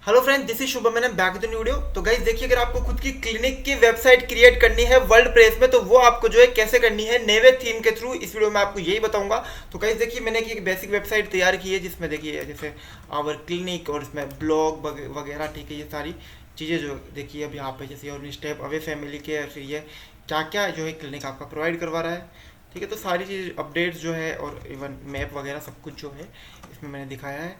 Hello friends, this is Shubham मैंने back the new video. तो guys देखिए, अगर आपको खुद की क्लिनिक की वेबसाइट क्रिएट करनी है वर्ल्ड प्रेस में तो वो आपको जो है कैसे करनी है नेवे थीम के थ्रू, इस वीडियो में आपको यही बताऊंगा। तो गाइस देखिए, मैंने एक बेसिक वेबसाइट तैयार की है जिसमें देखिए जैसे आवर क्लिनिक और इसमें ब्लॉग वगैरह, ठीक है, ये सारी चीज़ें जो देखिए अब यहाँ पे जैसे और स्टेप अवे फैमिली के, फिर ये क्या क्या जो है क्लिनिक आपका प्रोवाइड करवा रहा है। ठीक है, तो सारी चीज़ अपडेट्स जो है और इवन मैप वगैरह सब कुछ जो है इसमें मैंने दिखाया है।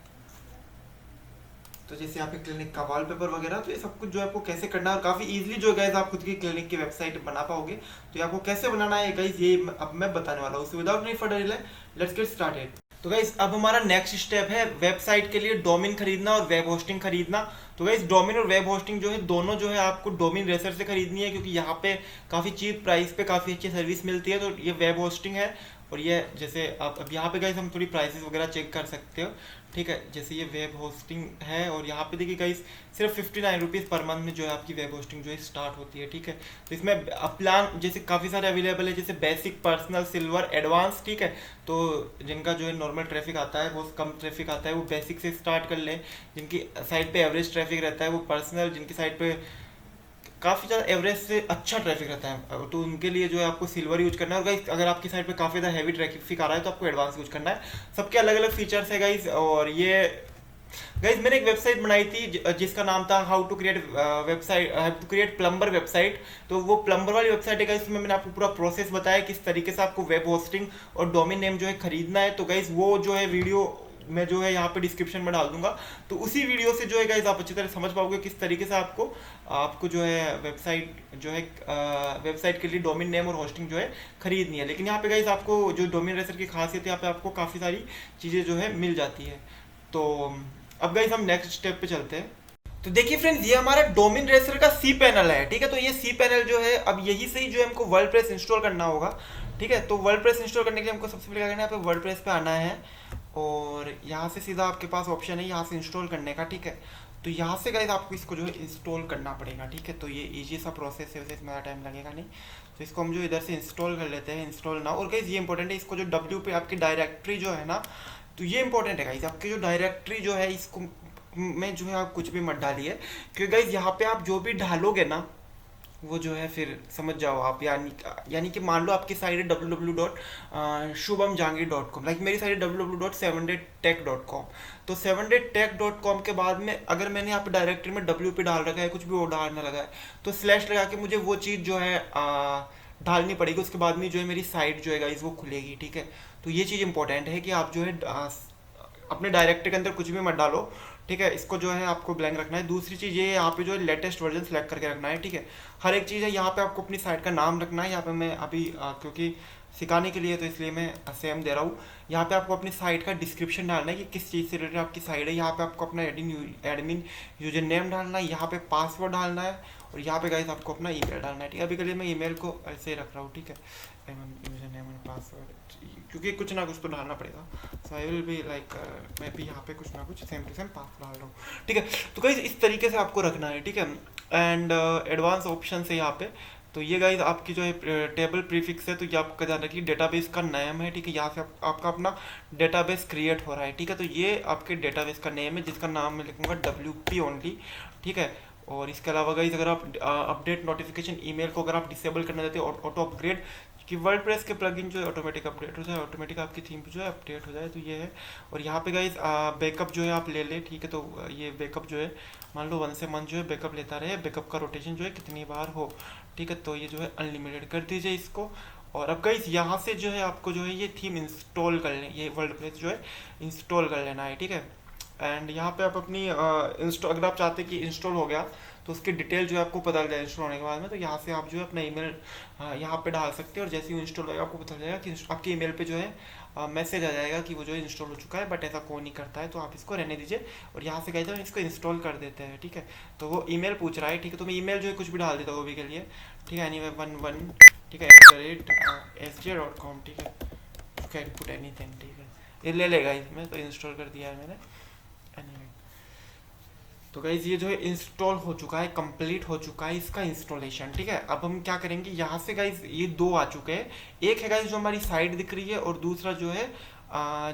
तो जैसे यहाँ पे क्लिनिक का वॉलपेपर वगैरह, तो ये सब कुछ जो है आपको कैसे करना है और काफ़ी इजीली जो है गाइज आप खुद की क्लिनिक की वेबसाइट बना पाओगे। तो ये आपको कैसे बनाना है गाइज, ये अब मैं बताने वाला हूँ। So without any further delay let's get started. तो गाइज अब हमारा नेक्स्ट स्टेप है वेबसाइट के लिए डोमेन खरीदना और वेब होस्टिंग खरीदना। तो गाइज डोमेन और वेब होस्टिंग जो है दोनों जो है आपको डोमेन रेसर से खरीदनी है, क्योंकि यहाँ पे काफ़ी चीप प्राइस पे काफ़ी अच्छी सर्विस मिलती है। तो ये वेब होस्टिंग है और ये जैसे आप अब यहाँ पे गाइस हम थोड़ी प्राइसेस वगैरह चेक कर सकते हो। ठीक है, जैसे ये वेब होस्टिंग है और यहाँ पे देखिए गाइस सिर्फ 59 रुपीज़ पर मंथ में जो है आपकी वेब होस्टिंग जो है स्टार्ट होती है। ठीक है, तो इसमें अब प्लान जैसे काफ़ी सारे अवेलेबल है, जैसे बेसिक, पर्सनल, सिल्वर, एडवांस। ठीक है, तो जिनका जो है नॉर्मल ट्रैफिक आता है, बहुत कम ट्रैफिक आता है, वो बेसिक से स्टार्ट कर लें। जिनकी साइट पे एवरेज ट्रैफिक रहता है वो पर्सनल, जिनकी साइट पे काफ़ी ज़्यादा एवरेज से अच्छा ट्रैफिक रहता है तो उनके लिए जो है आपको सिल्वर यूज करना है। और गाइस अगर आपकी साइट पे काफ़ी ज़्यादा हैवी ट्रैफिक आ रहा है तो आपको एडवांस यूज करना है। सबके अलग अलग फीचर्स है गाइस। और ये गाइस मैंने एक वेबसाइट बनाई थी जिसका नाम था how to create website, how to create plumber website. तो वो प्लम्बर वाली वेबसाइट है गाइस, इसमें मैंने आपको पूरा प्रोसेस बताया किस तरीके से आपको वेब होस्टिंग और डोमेन नेम जो है खरीदना है। तो गाइस वो जो है वीडियो मैं जो है यहाँ पे डिस्क्रिप्शन में डाल दूंगा। तो उसी वीडियो से जो है गाइस आप अच्छी तरह समझ पाओगे किस तरीके से आपको आपको जो है वेबसाइट जो है वेबसाइट के लिए डोमेन नेम और होस्टिंग जो है खरीदनी है। लेकिन यहाँ पे गाइस आपको जो डोमेन रेसर की खासियत है, यहाँ पे आपको काफ़ी सारी चीज़ें जो है मिल जाती है। तो अब गाइस हम नेक्स्ट स्टेप पे चलते हैं। तो देखिए फ्रेंड्स, ये हमारा डोमेन रेसर का सी पैनल है। ठीक है, तो ये सी पैनल जो है अब यही से ही जो है हमको वर्ल्ड प्रेस इंस्टॉल करना होगा। ठीक है, तो वर्ल्ड प्रेस इंस्टॉल करने के लिए हमको सबसे पहले क्या करना है, यहाँ पे वर्ल्ड प्रेस पे आना है और यहाँ से सीधा आपके पास ऑप्शन है यहाँ से इंस्टॉल करने का। ठीक है, तो यहाँ से गाइस आपको इसको जो है इंस्टॉल करना पड़ेगा। ठीक है, तो ये इजी सा प्रोसेस है, वैसे इसमें ज़्यादा टाइम लगेगा नहीं। तो इसको हम जो इधर से इंस्टॉल कर लेते हैं, इंस्टॉल ना। और गाइस ये इंपॉर्टेंट है, इसको जो डब्ल्यू पे आपकी डायरेक्टरी जो है ना, तो ये इंपॉर्टेंट है गाइस, आपकी जो डायरेक्टरी जो है इसको में जो है आप कुछ भी मत डालिए, क्योंकि गाइस यहाँ पे आप जो भी डालोगे ना वो जो है फिर समझ जाओ आप, यानी कि मान लो आपकी साइट है www.shubhamjahangir.com, लाइक मेरी साइट है www.7daytech.com। तो 7daytech.com के बाद में अगर मैंने यहाँ पे डायरेक्टरी में डब्ल्यू पे डाल रखा है, कुछ भी वो डालने लगा है, तो स्लैश लगा के मुझे वो चीज़ जो है डालनी पड़ेगी। उसके बाद में जो है मेरी साइट जो है गाइस वो खुलेगी। ठीक है, तो ये चीज़ इंपॉर्टेंट है कि आप जो है अपने डायरेक्टरी के अंदर कुछ भी मत डालो। ठीक है, इसको जो है आपको ब्लैंक रखना है। दूसरी चीज़ ये यहाँ पे जो है लेटेस्ट वर्जन सेलेक्ट करके रखना है। ठीक है, हर एक चीज़ है यहाँ पे आपको अपनी साइट का नाम रखना है। यहाँ पे मैं अभी क्योंकि सिखाने के लिए तो इसलिए मैं सेम दे रहा हूँ। यहाँ पे आपको अपनी साइट का डिस्क्रिप्शन डालना है कि किस चीज़ से रिलेटेड आपकी साइट है। यहाँ पे आपको अपना एडमिन यूजर नेम डालना है, यहाँ पे पासवर्ड डालना है और यहाँ पे गाइस आपको अपना ईमेल डालना है। ठीक है, अभी के लिए मैं ईमेल को ऐसे ही रख रहा हूँ। ठीक है, यूजर नेम एंड पासवर्ड, क्योंकि कुछ ना कुछ तो डालना पड़ेगा। सो आई विल बी लाइक मैं भी यहाँ पे कुछ ना कुछ सेम टू सेम पास डाल रहा हूँ। ठीक है, तो गाइस इस तरीके से आपको रखना है। ठीक है, एंड एडवांस ऑप्शन है यहाँ पे। तो ये गाइस आपकी जो है टेबल प्रीफिक्स है, तो ये आपका ध्यान रखिए डेटाबेस का नेम है। ठीक है, यहाँ से आपका अपना डेटाबेस क्रिएट हो रहा है। ठीक है, तो ये आपके डेटाबेस का नेम है जिसका नाम मैं लिखूंगा WP ओनली। ठीक है, और इसके अलावा गाइस अगर आप अपडेट नोटिफिकेशन ईमेल को अगर आप डिसेबल करना चाहते हो, ऑटो अपग्रेड कि वर्ल्ड प्रेस के प्लगइन जो है ऑटोमेटिक अपडेट हो जाए, ऑटोमेटिक आपकी थीम जो है अपडेट हो जाए, तो ये है। और यहाँ पे गाइस बैकअप जो है आप ले ले। ठीक है, तो ये बैकअप जो है मान लो 1 से मंथ जो है बैकअप लेता रहे, बैकअप का रोटेशन जो है कितनी बार हो। ठीक है, तो ये जो है अनलिमिटेड कर दीजिए इसको। और अब गाइस यहाँ से जो है आपको जो है ये थीम इंस्टॉल कर लें, ये वर्ल्ड प्रेस जो है इंस्टॉल कर लेना है। ठीक है, एंड यहाँ पे आप अपनी इंस्टॉल अगर आप चाहते हैं कि इंस्टॉल हो गया तो उसकी डिटेल जो है आपको पता चल जाए इंस्टॉल होने के बाद में। तो यहाँ से आप जो है अपना ईमेल यहाँ पे डाल सकते हैं और जैसे ही इंस्टॉल होगा आपको पता चल जाएगा कि आपके ईमेल पे जो है मैसेज आ जाएगा कि वो जो है इंस्टॉल हो चुका है। बट ऐसा कौन नहीं करता है, तो आप इसको रहने दीजिए और यहाँ से कहते हैं इसको इंस्टॉल कर देते हैं। ठीक है, तो वो ईमेल पूछ रहा है। ठीक है, तो मैं ईमेल जो है कुछ भी डाल देता हूँ अभी के लिए। ठीक है, anyway11 ठीक है @sj.com। ठीक है, यू कैन पुट एनीथिंग। ठीक है, ये ले लेगा इसमें, तो इंस्टॉल कर दिया है मैंने। anyway, तो गाइज ये जो है इंस्टॉल हो चुका है, कंप्लीट हो चुका है इसका इंस्टॉलेशन। ठीक है, अब हम क्या करेंगे, यहाँ से गाइज ये दो आ चुके हैं। एक है गाइज जो हमारी साइट दिख रही है और दूसरा जो है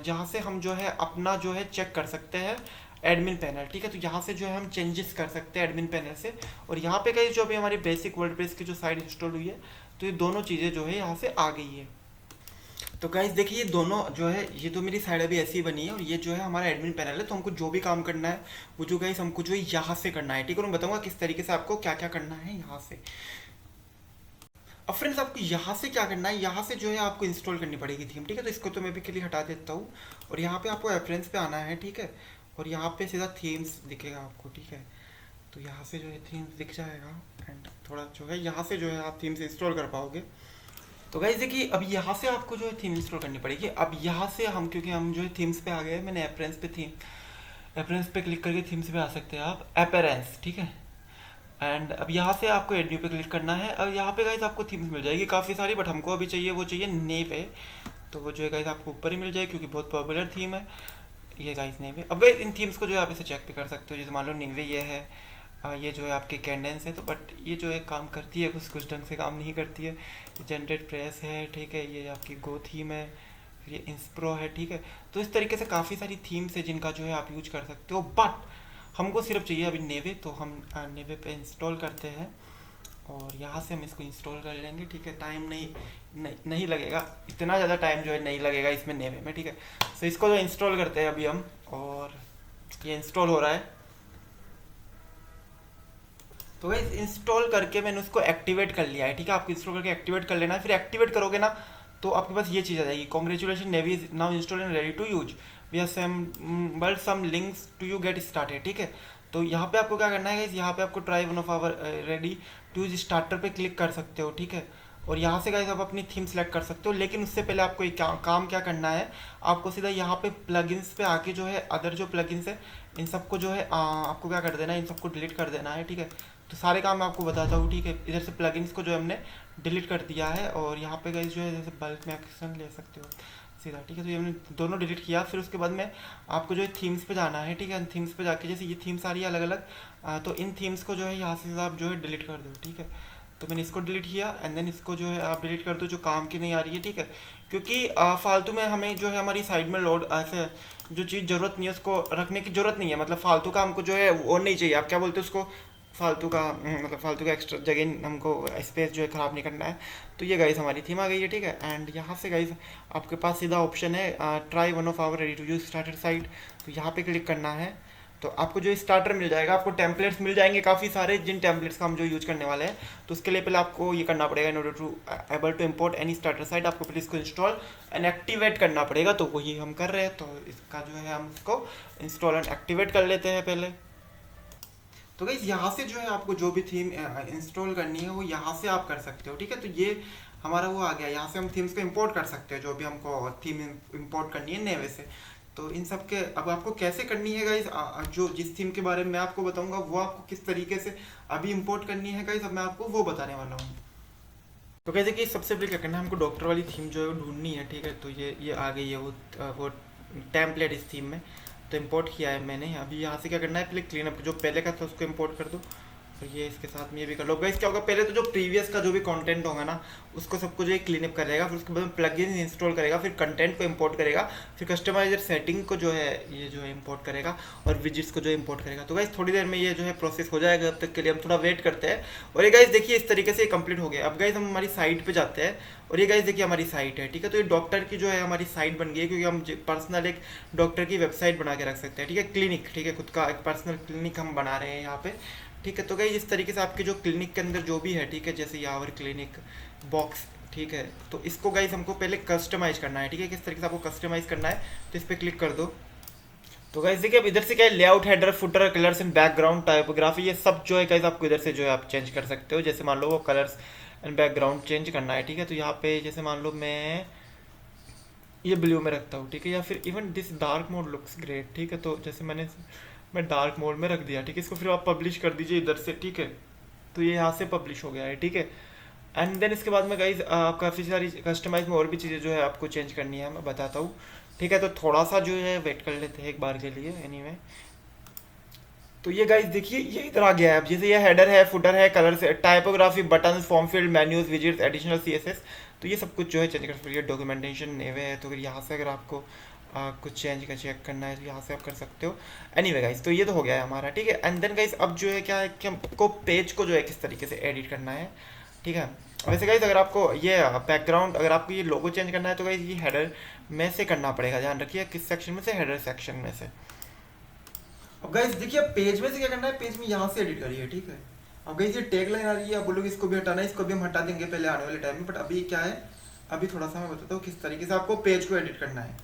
जहाँ से हम जो है अपना जो है चेक कर सकते हैं एडमिन पैनल, ठीक है। तो यहाँ से जो है हम चेंजेस कर सकते हैं एडमिन पैनल से। और यहाँ पे गाइस जो अभी हमारी बेसिक वर्डप्रेस की जो साइट इंस्टॉल हुई है, तो ये दोनों चीज़ें जो है यहाँ से आ गई है। तो गाइस देखिए ये दोनों जो है, ये तो मेरी साइड अभी ऐसी ही बनी है और ये जो है हमारा एडमिन पैनल है। तो हमको जो भी काम करना है वो जो गाइस हमको जो है यहाँ से करना है, ठीक है। और मैं बताऊंगा किस तरीके से आपको क्या क्या करना है यहाँ से। अब फ्रेंड्स आपको यहाँ से क्या करना है, यहाँ से जो है आपको इंस्टॉल करनी पड़ेगी थीम, ठीक है। तो इसको तो मैं भी के लिए हटा देता हूँ और यहाँ पे आपको रेफरेंस पे आना है, ठीक है। और यहाँ पे सीधा थीम्स दिखेगा आपको, ठीक है। तो यहाँ से जो है थीम्स दिख जाएगा एंड थोड़ा जो है यहाँ से जो है आप थीम्स इंस्टॉल कर पाओगे। तो गाइस देखिए अब यहाँ से आपको जो है थीम इंस्टॉल करनी पड़ेगी। अब यहाँ से हम, क्योंकि हम जो है थीम्स पे आ गए, मैंने अपरेंस पे थीम, अपरेंस पे क्लिक करके थीम्स पे आ सकते हैं आप, अपरेंस, ठीक है। एंड अब यहाँ से आपको एड न्यू पे क्लिक करना है। अब यहाँ पे गाइस आपको थीम्स मिल जाएगी काफ़ी सारी, बट हमको अभी चाहिए वो चाहिए नेव है। तो वो जो है गाइस आपको ऊपर ही मिल जाएगी क्योंकि बहुत पॉपुलर थीम है ये गाइस नेव है। अब गाइस इन थीम्स को जो है आप इसे चेक भी कर सकते हो, जैसे मान लो नेवे ये है, ये जो है आपके कैंडेंस है। तो बट ये जो है काम करती है कुछ कुछ ढंग से काम नहीं करती है। जनरेट प्रेस है, ठीक है। ये आपकी गो थीम है, फिर ये इंस्प्रो है, ठीक है। तो इस तरीके से काफ़ी सारी थीम्स है जिनका जो है आप यूज कर सकते हो, बट हमको सिर्फ चाहिए अभी नेवे। तो हम नेवे पे इंस्टॉल करते हैं और यहाँ से हम इसको इंस्टॉल कर लेंगे, ठीक है। टाइम नहीं लगेगा, इतना ज़्यादा टाइम जो है नहीं लगेगा इसमें नेवे में, ठीक है। तो इसको जो इंस्टॉल करते हैं अभी हम, और ये इंस्टॉल हो रहा है। तो गाइस इंस्टॉल करके मैंने उसको एक्टिवेट कर लिया है, ठीक है। आपको इंस्टॉल करके एक्टिवेट कर लेना है। फिर एक्टिवेट करोगे ना तो आपके पास ये चीज़ आ जाएगी, congratulation Neve is now install and ready to use, we have send some links to you get started, ठीक है। तो यहाँ पे आपको क्या करना है गाइस, यहाँ पे आपको try one of our ready to use starter पे क्लिक कर सकते हो, ठीक है। और यहाँ से गाइस आप अपनी थीम सेलेक्ट कर सकते हो, लेकिन उससे पहले आपको एक काम क्या करना है, आपको सीधा यहाँ पे प्लगइन्स पे आके जो है अदर जो प्लगइन्स है इन सबको जो है आपको क्या कर देना है, इन सबको डिलीट कर देना है, ठीक है। तो सारे काम मैं आपको बताता हूँ, ठीक है। इधर से प्लगइन्स को जो है हमने डिलीट कर दिया है और यहाँ पे गाइस जो है जैसे बल्क में एक्शन ले सकते हो सीधा, ठीक है। तो ये हमने दोनों डिलीट किया। फिर उसके बाद में आपको जो है थीम्स पे जाना है, ठीक है। थीम्स पे जाके जैसे ये थीम्स आ रही है अलग अलग, तो इन थीम्स को जो है यहाँ से आप जो है डिलीट कर दो, ठीक है। तो मैंने इसको डिलीट किया एंड देन इसको जो है आप डिलीट कर दो जो काम की नहीं आ रही है, ठीक है। क्योंकि फालतू में हमें जो है हमारी साइड में लोड ऐसे जो चीज़ ज़रूरत नहीं है उसको रखने की ज़रूरत नहीं है, मतलब फालतू का हमको जो है वो नहीं चाहिए। आप क्या बोलते हो उसको, फालतू का मतलब फालतू का एक्स्ट्रा जगह हमको स्पेस जो है ख़राब नहीं करना है। तो ये गाइस हमारी थीम आ गई है, ठीक है। एंड यहाँ से गाइस आपके पास सीधा ऑप्शन है try one of our ready to use starter site. तो यहाँ पे क्लिक करना है तो आपको जो स्टार्टर मिल जाएगा, आपको टेम्पलेट्स मिल जाएंगे काफ़ी सारे, जिन टेम्पलेट्स का हम जो यूज करने वाले हैं। तो उसके लिए पहले आपको ये करना पड़ेगा, in order to able to import any starter site, आपको पहले इसको इंस्टॉल एंड एक्टिवेट करना पड़ेगा। तो वही हम कर रहे हैं। तो इसका जो है हम इसको इंस्टॉल एंड एक्टिवेट कर लेते हैं पहले। तो गाइस यहाँ से जो है आपको जो भी थीम इंस्टॉल करनी है वो यहाँ से आप कर सकते हो, ठीक है। तो ये हमारा वो आ गया, यहाँ से हम थीम्स को इंपोर्ट कर सकते हैं जो भी हमको थीम इंपोर्ट करनी है नेवे से। तो इन सब के अब आपको कैसे करनी है गाइस, जो जिस थीम के बारे में मैं आपको बताऊंगा वो आपको किस तरीके से अभी इंपोर्ट करनी है गाइस, अब मैं आपको वो बताने वाला हूँ। तो कहते कि सबसे पहले क्या करना है, हमको डॉक्टर वाली थीम जो है वो ढूंढनी है, ठीक है। तो ये आ गई है वो टेम्पलेट इस थीम में, तो इंपोर्ट किया है मैंने। अभी यहाँ से क्या करना है, पहले क्लीन अप जो पहले का था उसको इंपोर्ट कर दो। तो ये इसके साथ में ये भी कर लो गाइस। क्या होगा, पहले तो जो प्रीवियस का जो भी कंटेंट होगा ना उसको सबको जो है क्लीन अप करेगा, फिर उसके बाद में प्लगइन इंस्टॉल करेगा, फिर कंटेंट को इंपोर्ट करेगा, फिर कस्टमाइजर सेटिंग को जो है ये जो है इंपोर्ट करेगा और विजिट्स को जो है इंपोर्ट करेगा। तो गाइस थोड़ी देर में ये जो है प्रोसेस हो जाएगा, तब तक के लिए हम थोड़ा वेट करते हैं। और ये गाइस देखिए इस तरीके से कंप्लीट हो गया। अब गाइस हम हमारी साइट पे जाते हैं और ये गाइस देखिए हमारी साइट है, ठीक है। तो ये डॉक्टर की जो है हमारी साइट बन गई है, क्योंकि हम पर्सनल एक डॉक्टर की वेबसाइट बना के रख सकते हैं, ठीक है। क्लिनिक, ठीक है, खुद का एक पर्सनल क्लिनिक हम बना रहे हैं यहाँ पे, ठीक है। तो गाइस इस तरीके से आपके जो क्लिनिक के अंदर जो भी है, ठीक है, जैसे यावर क्लिनिक बॉक्स, ठीक है। तो इसको गाइस हमको पहले कस्टमाइज करना है, ठीक है। किस तरीके से आपको कस्टमाइज करना है, तो इस पर क्लिक कर दो। तो गाइस देखिए अब इधर से क्या है, layout, header, footer, colours and background, typography, ये सब जो है गाइस आपको इधर से जो है आप चेंज कर सकते हो। जैसे मान लो वो कलर्स एंड बैकग्राउंड चेंज करना है, ठीक है। तो यहाँ पे जैसे मान लो मैं ये ब्लू में रखता हूँ, ठीक है। या फिर even this dark mode looks great, ठीक है। तो जैसे मैं डार्क मोड में रख दिया, ठीक है। इसको फिर आप पब्लिश कर दीजिए इधर से, ठीक है। तो ये यहाँ से पब्लिश हो गया है, ठीक है। एंड देन इसके बाद में गाइज आप काफ़ी सारी कस्टमाइज में और भी चीज़ें जो है आपको चेंज करनी है, मैं बताता हूँ, ठीक है। तो थोड़ा सा जो है वेट कर लेते हैं एक बार के लिए एनीवे। तो ये गाइज देखिए ये इधर आ गया है। अब जैसे ये हेडर है, फुटर है, कलर्स है, typography, button, form field, menus, visits, additional CSS, तो ये सब कुछ जो है चेंज कर सकते हैं। डॉक्यूमेंटेशन नेवे है, तो अगर यहाँ से अगर आपको कुछ चेंज का चेक करना है तो यहाँ से आप कर सकते हो। एनीवे गाइस, तो ये तो हो गया है हमारा, ठीक है। एंड देन गाइस अब जो है क्या है कि हमको पेज को जो है किस तरीके से एडिट करना है, ठीक है। वैसे गाइस अगर आपको ये बैकग्राउंड, अगर आपको ये लोगो चेंज करना है तो गाइस ये हेडर में से करना पड़ेगा, ध्यान रखिए किस सेक्शन में से, हेडर सेक्शन में से। अब गाइस देखिए पेज में से क्या करना है, पेज में यहाँ से एडिट करिए, ठीक है। अब गाइस ये टैग लाइन आ रही है, आप बोलोगे इसको भी हटाना है, इसको भी हम हटा देंगे पहले आने वाले टाइम में, बट अभी क्या है, अभी थोड़ा सा मैं बताता हूँ किस तरीके से आपको पेज को एडिट करना है।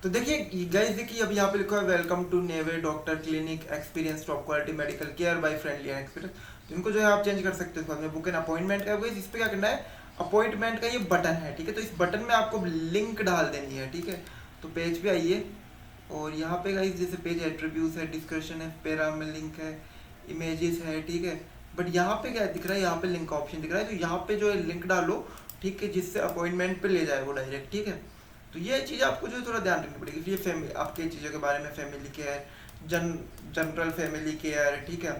तो देखिए गाइस, देखिए अब यहाँ पे लिखा है welcome to Neve doctor clinic experience top quality medical care by friendly and experience. तो इनको जो है आप चेंज कर सकते हो। इसके बाद में बुक एन अपॉइंटमेंट है गाइस, इस पे क्या करना है, अपॉइंटमेंट का ये बटन है, ठीक है। तो इस बटन में आपको लिंक डाल देनी है, ठीक है। तो पेज पे आइए और यहाँ पे गाइस जैसे पेज एट्रीब्यूट्स है, डिस्कशन है, पैरा में लिंक है, इमेजेस है, ठीक है। बट यहाँ पे क्या दिख रहा है, यहाँ पे लिंक का ऑप्शन दिख रहा है, तो यहाँ पे जो है लिंक डालो, ठीक है, जिससे अपॉइंटमेंट पे ले जाए वो डायरेक्ट, ठीक है। तो ये चीज़ आपको जो है थोड़ा ध्यान रखनी पड़ेगी। ये फैमिली आपके चीज़ों के बारे में, family care, general family care, ठीक है।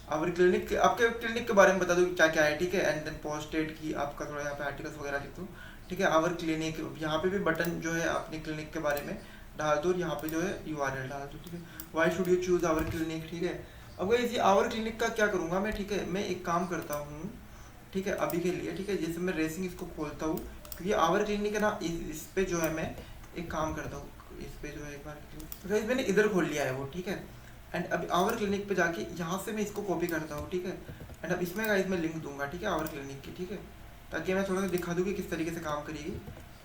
और क्लिनिक, आपके क्लिनिक के बारे में बता दो क्या क्या है, ठीक है। एंड देन पोस्टेड की आपका थोड़ा यहाँ पे आर्टिकल्स वगैरह लिख दो, ठीक है। आवर क्लिनिक, यहाँ पे भी बटन जो है अपनी क्लिनिक के बारे में डाल दो, और यहाँ पे जो है URL डाल दो, ठीक है। Why should you choose our clinic, ठीक है। अब ये आवर क्लिनिक का क्या करूँगा मैं, ठीक है, मैं एक काम करता हूँ, ठीक है, अभी के लिए, ठीक है। जैसे मैं रेसिंग इसको खोलता हूँ, क्योंकि आवर क्लिनिक है ना, इस पे जो है मैं एक काम करता हूँ, इस पे जो है एक बार तो गाइस मैंने इधर खोल लिया है वो, ठीक है। एंड अब आवर क्लिनिक पे जाके यहाँ से मैं इसको कॉपी करता हूँ, ठीक है। एंड अब इसमें गाइस मैं लिंक दूंगा, ठीक है, आवर क्लिनिक की, ठीक है, ताकि मैं थोड़ा सा दिखा दूँ कि किस तरीके से काम करेगी।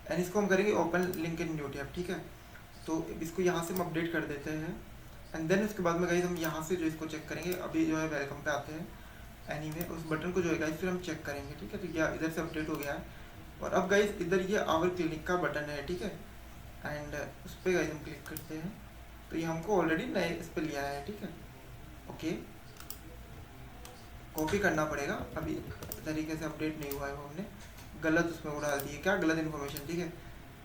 एंड इसको हम करेंगे open link in new tab, ठीक है। तो इसको यहाँ से हम अपडेट कर देते हैं। एंड देन उसके बाद में गाइस हम यहाँ से जो इसको चेक करेंगे, अभी जो है वेलकम पे आते हैं, एनीवे उस बटन को जो है गाइस फिर हम चेक करेंगे, ठीक है। तो यह इधर से अपडेट हो गया है, और अब गाइस इधर ये आवर क्लिनिक का बटन है, ठीक है। एंड उस पर गाइस हम क्लिक करते हैं, तो ये हमको ऑलरेडी नए इस पर लिया है, ठीक है। ओके, कॉपी करना पड़ेगा, अभी तरीके से अपडेट नहीं हुआ है वो, हमने गलत उसमें वो डाल दी है, क्या गलत इन्फॉर्मेशन, ठीक है।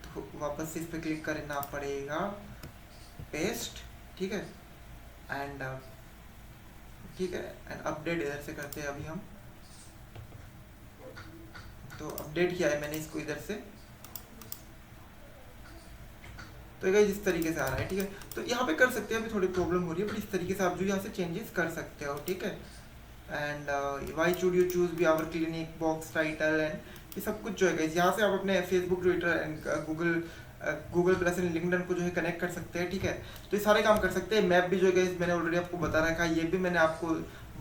तो वापस से इस पर क्लिक करना पड़ेगा, पेस्ट, ठीक है। एंड ठीक है, एंड अपडेट इधर से करते हैं अभी हम। तो अपडेट किया है मैंने इसको इधर से, तो गाइस इस तरीके से आ रहा है, ठीक है। तो यहाँ पे कर सकते हैं, अभी थोड़ी प्रॉब्लम हो रही है, बट इस तरीके से आप जो यहाँ से चेंजेस कर सकते हो, ठीक है। And why should you choose be our clinic, box title, and ये सब कुछ जो है गाइस यहाँ से आप अपने Facebook, Twitter and Google plus and LinkedIn को जो है कनेक्ट कर सकते हैं, ठीक है। तो ये सारे काम कर सकते हैं। मैप भी जो है गाइस मैंने ऑलरेडी आपको बता रखा है, ये भी मैंने आपको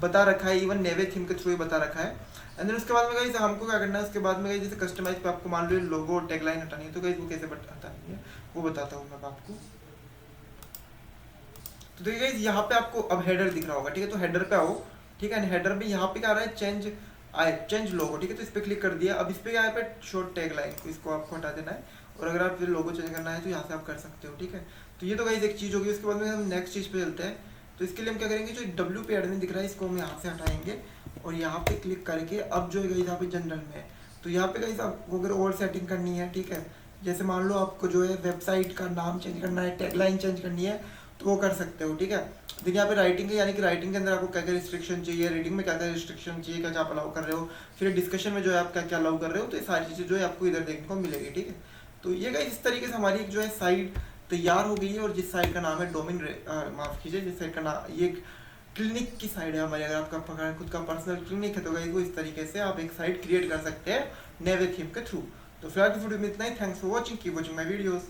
बता रखा है, इवन नेवे थीम के थ्रू ही बता रखा है। एंड देन उसके बाद में गाइस हमको क्या करना है, उसके बाद में गाइस जैसे कस्टमाइज पे आपको मान लो लोगो टैगलाइन हटानी है, तो गाइस वो कैसे हटानी है वो बताता हूँ मैं आपको। तो देखिए गाइस यहाँ पे आपको अब हेडर दिख रहा होगा, ठीक है। तो हेडर पे आओ, ठीक है। हेडर में यहाँ पे क्या आ रहा है, चेंज लोगो, ठीक है। तो इस पर क्लिक कर दिया। अब इस पर क्या है, पे शॉर्ट टैग लाइन को इसको आपको हटा देना है, और अगर आप लोगो चेंज करना है तो यहाँ से आप कर सकते हो, ठीक है। तो ये तो गाइस एक चीज़ होगी। उसके बाद में हम नेक्स्ट चीज़ पे चलते हैं। तो इसके लिए हम क्या करेंगे, जो डब्ल्यू पे एडमिन दिख रहा है इसको हम यहाँ से हटाएंगे, और यहाँ पे क्लिक करके अब जो है गाइस यहाँ पे जनरल में है, तो यहाँ पे गाइस आपको अगर और सेटिंग करनी है, ठीक है, जैसे मान लो आपको जो है वेबसाइट का नाम चेंज करना है, टैगलाइन चेंज करनी है, तो वो कर सकते हो, ठीक है। देखिए यहाँ पे राइटिंग है, यानी कि राइटिंग के अंदर आपको क्या क्या रिस्ट्रिक्शन चाहिए, रीडिंग में क्या क्या रिस्ट्रिक्शन चाहिए, क्या क्या आप अलाउ कर रहे हो, फिर डिस्कशन में जो है आप क्या क्या अलाउ कर रहे हो, तो ये सारी चीज़ें जो है आपको इधर देखने को मिलेगी, ठीक है। तो ये गाइस इस तरीके से हमारी एक जो है साइट तैयार हो गई है, और जिस साइट का नाम है डोमिन, माफ कीजिए, जिस साइट का नाम, ये क्लिनिक की साइड है हमारी। अगर आपका खुद का पर्सनल क्लिनिक है तो गाइस वो इस तरीके से आप एक साइट क्रिएट कर सकते हैं नेवे थीम के थ्रू। तो फिलहाल की वीडियो में इतना ही। Thanks for watching, keep watching my videos.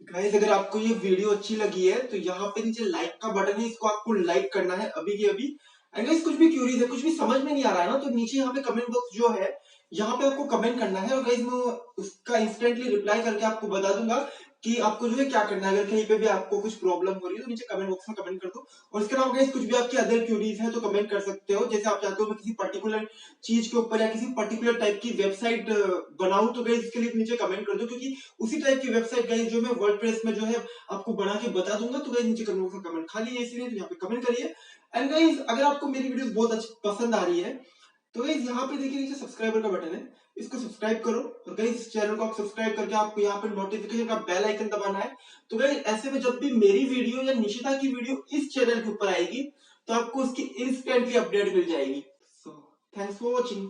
Guys अगर आपको ये वीडियो अच्छी लगी है तो यहाँ पे नीचे लाइक का बटन है, इसको आपको लाइक करना है अभी के अभी। एंड गाइस कुछ भी क्यूरीज है, कुछ भी समझ में नहीं आ रहा है ना, तो नीचे यहाँ पे कमेंट बॉक्स जो है, यहाँ पे आपको कमेंट करना है, और गाइस मैं उसका इंस्टेंटली रिप्लाई करके आपको बता दूंगा कि आपको जो है क्या करना है। अगर कहीं पे भी आपको कुछ प्रॉब्लम हो रही है तो नीचे कमेंट बॉक्स में कमेंट कर दो। और इसके अलावा गाइस कुछ भी आपकी अदर क्यूरीज है तो कमेंट कर सकते हो। जैसे आप चाहते हो मैं किसी पर्टिकुलर चीज के ऊपर या किसी पर्टिकुलर टाइप की वेबसाइट बनाऊं, तो गाइस इसके लिए नीचे कमेंट कर दो, क्योंकि उसी टाइप की वेबसाइट गाइस जो मैं वर्डप्रेस में जो है आपको बना के बता दूंगा। तो गाइस नीचे कमेंट बॉक्स में कमेंट खाली है, इसलिए तो यहाँ पे कमेंट करिए। एंड गाइस अगर आपको मेरी वीडियोस बहुत अच्छी पसंद आ रही है तो गाइस यहाँ पे देखिए नीचे सब्सक्राइबर का बटन है, इसको सब्सक्राइब करो। और गाइस इस चैनल को आप सब्सक्राइब करके आपको यहाँ पे नोटिफिकेशन का बेल आइकन दबाना है। तो गाइस ऐसे में जब भी मेरी वीडियो या निशिता की वीडियो इस चैनल के ऊपर आएगी तो आपको उसकी इंस्टेंटली अपडेट मिल जाएगी। So thanks for watching.